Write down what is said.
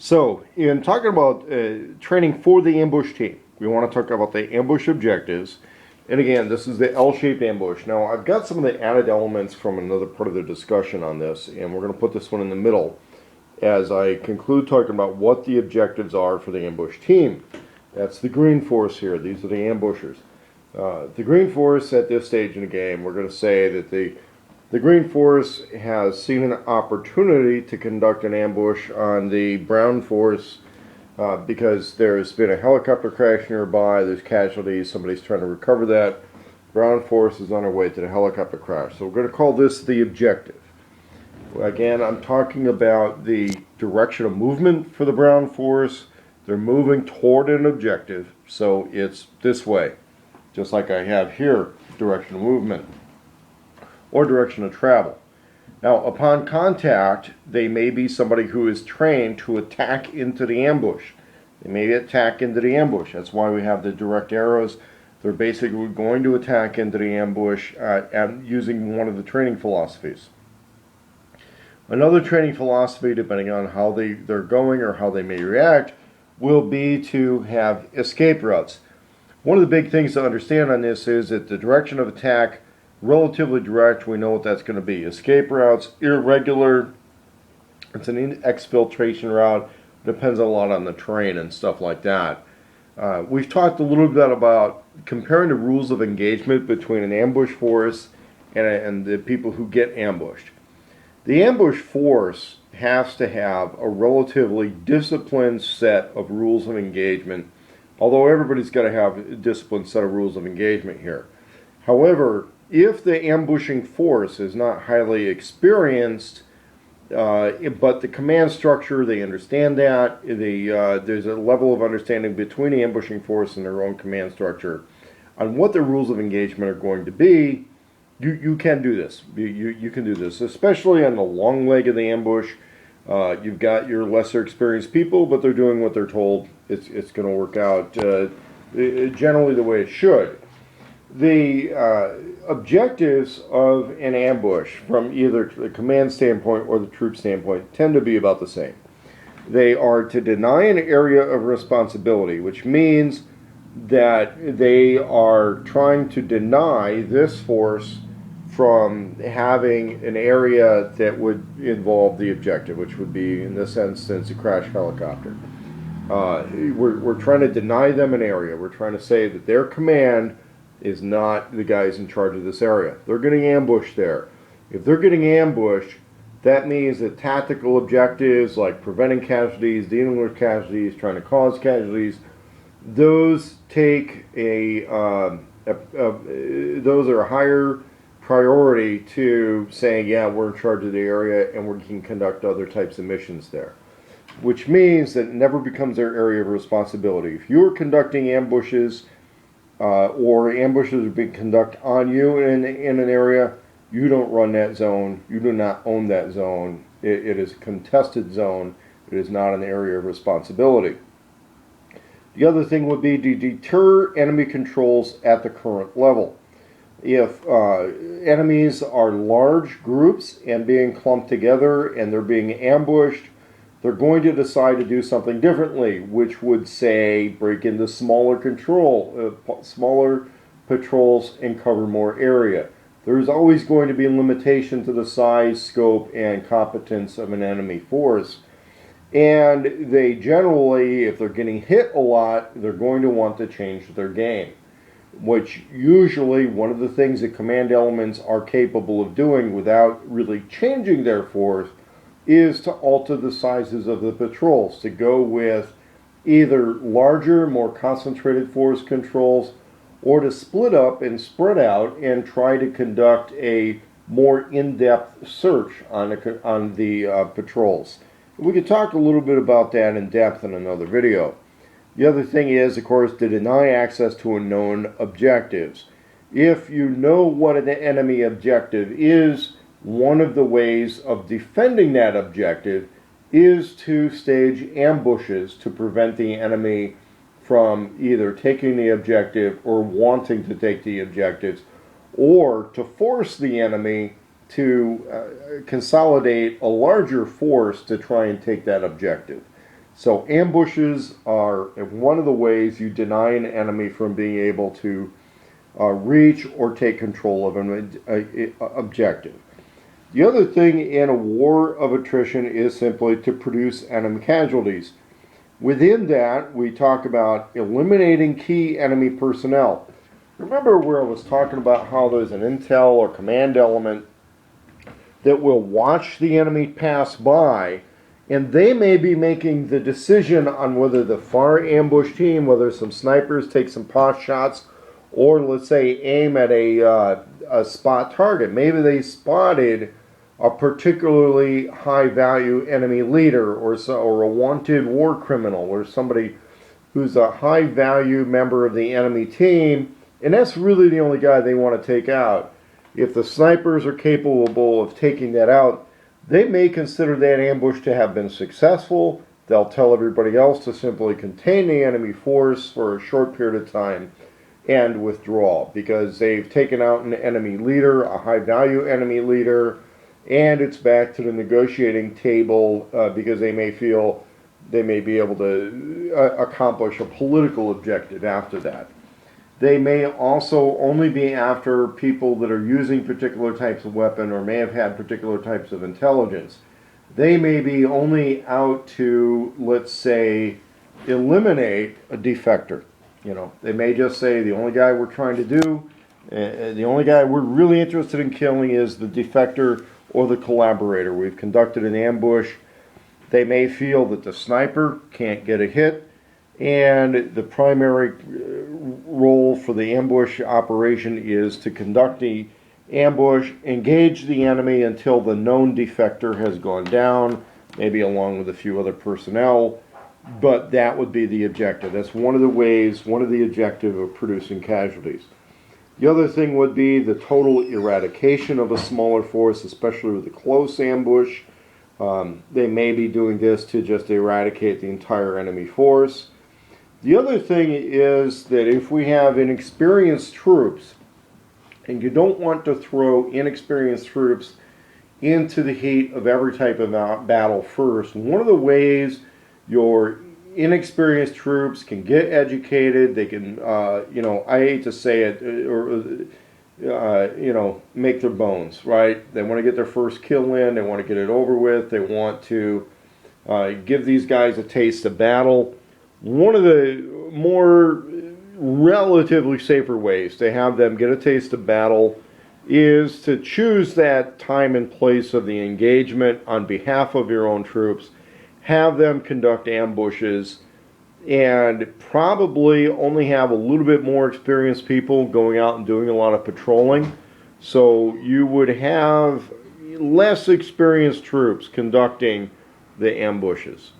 So, in talking about training for the ambush team, we want to talk about the ambush objectives. And again, this is the L-shaped ambush. Now, I've got some of the added elements from another part of the discussion on this, and we're going to put this one in the middle as I conclude talking about what the objectives are for the ambush team. That's the green force here. These are the ambushers. The green force at this stage in the game, we're going to say that the green force has seen an opportunity to conduct an ambush on the brown force because there's been a helicopter crash nearby, there's casualties, somebody's trying to recover that. Brown force is on their way to the helicopter crash. So we're going to call this the objective. Again, I'm talking about the direction of movement for the brown force. They're moving toward an objective, so it's this way, just like I have here, direction of movement or direction of travel. Now, upon contact, they may be somebody who is trained to attack into the ambush. They may attack into the ambush. That's why we have the direct arrows. They're basically going to attack into the ambush and using one of the training philosophies. Another training philosophy, depending on how they're going or how they may react, will be to have escape routes. One of the big things to understand on this is that the direction of attack, relatively direct, we know what that's going to be. Escape routes, irregular, it's an exfiltration route, depends a lot on the terrain and stuff like that. We've talked a little bit about comparing the rules of engagement between an ambush force and the people who get ambushed. The ambush force has to have a relatively disciplined set of rules of engagement, although everybody's got to have a disciplined set of rules of engagement here. However, if the ambushing force is not highly experienced, but the command structure, they understand that, there's a level of understanding between the ambushing force and their own command structure on what the rules of engagement are going to be, you can do this. You can do this, especially on the long leg of the ambush. You've got your lesser experienced people, but they're doing what they're told. It's going to work out generally the way it should. The objectives of an ambush from either the command standpoint or the troop standpoint tend to be about the same. They are to deny an area of responsibility, which means that they are trying to deny this force from having an area that would involve the objective, which would be, in this instance, a crash helicopter. We're trying to deny them an area. We're trying to say that their command is not the guys in charge of this area. They're getting ambushed there. If they're getting ambushed, that means that tactical objectives like preventing casualties, dealing with casualties, trying to cause casualties, those take those are a higher priority to saying, yeah, we're in charge of the area and we can conduct other types of missions there. Which means that it never becomes their area of responsibility. If you're conducting ambushes, or ambushes are being conducted on you in an area, you don't run that zone. You do not own that zone. It is a contested zone. It is not an area of responsibility. The other thing would be to deter enemy controls at the current level. If enemies are large groups and being clumped together and they're being ambushed, they're going to decide to do something differently, which would say break into smaller patrols and cover more area. There's always going to be a limitation to the size, scope, and competence of an enemy force. And they generally, if they're getting hit a lot, they're going to want to change their game, which usually one of the things that command elements are capable of doing without really changing their force is to alter the sizes of the patrols, to go with either larger, more concentrated force controls, or to split up and spread out and try to conduct a more in-depth search on the patrols. We could talk a little bit about that in depth in another video. The other thing is, of course, to deny access to known objectives. If you know what an enemy objective is, one of the ways of defending that objective is to stage ambushes to prevent the enemy from either taking the objective or wanting to take the objectives, or to force the enemy to consolidate a larger force to try and take that objective. So ambushes are one of the ways you deny an enemy from being able to reach or take control of an objective. The other thing in a war of attrition is simply to produce enemy casualties. Within that, we talk about eliminating key enemy personnel. Remember where I was talking about how there's an intel or command element that will watch the enemy pass by, and they may be making the decision on whether the far ambush team, whether some snipers take some pot shots, or let's say aim at a spot target. Maybe they spotted a particularly high value enemy leader or a wanted war criminal or somebody who's a high value member of the enemy team, and that's really the only guy they want to take out. If the snipers are capable of taking that out, they may consider that ambush to have been successful. They'll tell everybody else to simply contain the enemy force for a short period of time and withdraw, because they've taken out an enemy leader, a high value enemy leader, and it's back to the negotiating table because they may feel they may be able to accomplish a political objective after that. They may also only be after people that are using particular types of weapon or may have had particular types of intelligence. They may be only out to, let's say, eliminate a defector. They may just say the only guy we're trying to do, the only guy we're really interested in killing is the defector or the collaborator. We've conducted an ambush. They may feel that the sniper can't get a hit, and the primary role for the ambush operation is to conduct the ambush, engage the enemy until the known defector has gone down, maybe along with a few other personnel, but that would be the objective. That's one of the ways, one of the objectives of producing casualties. The other thing would be the total eradication of a smaller force, especially with a close ambush. They may be doing this to just eradicate the entire enemy force. The other thing is that if we have inexperienced troops, and you don't want to throw inexperienced troops into the heat of every type of battle first, one of the ways your inexperienced troops can get educated, they can, I hate to say it, make their bones, right? They want to get their first kill in, they want to get it over with, they want to give these guys a taste of battle. One of the more relatively safer ways to have them get a taste of battle is to choose that time and place of the engagement on behalf of your own troops, have them conduct ambushes, and probably only have a little bit more experienced people going out and doing a lot of patrolling. So you would have less experienced troops conducting the ambushes.